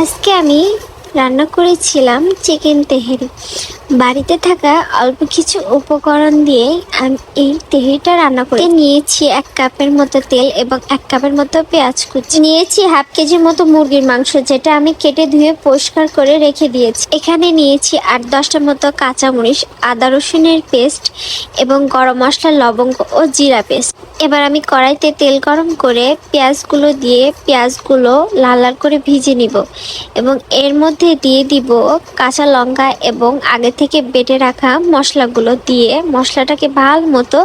আজকে আমি রান্না করেছিলাম চিকেন তেহেরি। বাড়িতে থাকা অল্প কিছু উপকরণ দিয়ে আমি এই তেহেরিটা রান্না করে নিয়েছি। 1 কাপের মতো তেল এবং 1 কাপের মতো পেঁয়াজ কুচি নিয়েছি। হাফ কেজির মতো মুরগির মাংস, যেটা আমি কেটে ধুয়ে পরিষ্কার করে রেখে দিয়েছি। এখানে নিয়েছি 8-10টার মতো কাঁচামরিচ, আদা রসুনের পেস্ট এবং গরম মশলা, লবঙ্গ ও জিরা পেস্ট। এবার আমি কড়াইতে তেল গরম করে পেঁয়াজগুলো দিয়ে পেঁয়াজগুলো লাল লাল করে ভেজে নিব এবং এর মধ্যে দিয়ে দিব কাঁচা লঙ্কা এবং আগে থেকে বেটে রাখা মশলাগুলো দিয়ে মশলাটাকে ভালো মতো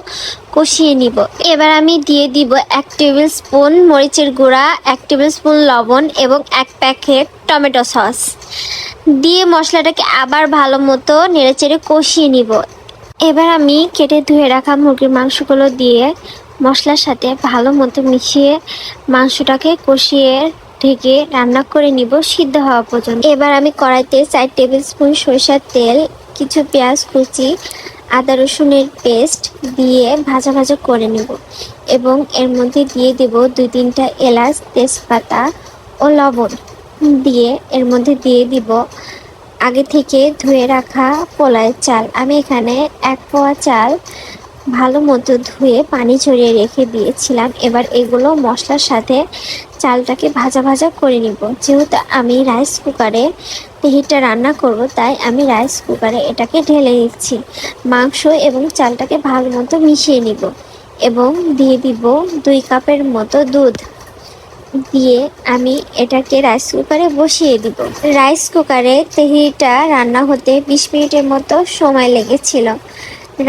কষিয়ে নিব। এবার আমি দিয়ে দিব 1 টেবিল স্পুন মরিচের গুঁড়া, 1 টেবিল স্পুন লবণ এবং 1 প্যাকেট টমেটো সস দিয়ে মশলাটাকে আবার ভালো মতো নেড়েচেড়ে কষিয়ে নিব। এবার আমি কেটে ধুয়ে রাখা মুরগির মাংসগুলো দিয়ে মশলার সাথে ভালো মতো মিশিয়ে মাংসটাকে কষিয়ে ঢেকে রান্না করে নিব সিদ্ধ হওয়া পর্যন্ত। এবার আমি কড়াইতে 4 টেবিল স্পুন সরিষার তেল, কিছু পেঁয়াজ কুচি, আদা রসুনের পেস্ট দিয়ে ভাজা ভাজা করে নেব এবং এর মধ্যে দিয়ে দেব 2-3টা এলাচ, তেজপাতা ও লবণ দিয়ে এর মধ্যে দিয়ে দিব আগে থেকে ধুয়ে রাখা পোলাওয়ের চাল। আমি এখানে 1 পোয়া চাল ভালো মতো ধুয়ে পানি ঝরিয়ে রেখে দিয়েছিলাম। এবার এগুলো মশলার সাথে চালটাকে ভাজা ভাজা করে নিব। যেহেতু আমি রাইস কুকারে তেহেরিটা রান্না করব, তাই আমি রাইস কুকারে এটাকে ঢেলে নিচ্ছি। মাংস এবং চালটাকে ভালো মতো মিশিয়ে নিব এবং দিয়ে দিব 2 কাপের মতো দুধ দিয়ে আমি এটাকে রাইস কুকারে বসিয়ে দিব। রাইস কুকারে তেহেরিটা রান্না হতে 20 মিনিটের মতো সময় লেগেছিল।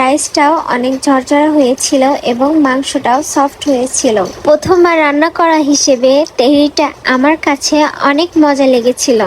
রাইসটাও অনেক ঝরঝরা হয়েছিল এবং মাংসটাও সফট হয়েছিল। প্রথমবার রান্না করা হিসেবে তেহেরিটা আমার কাছে অনেক মজা লেগেছিল।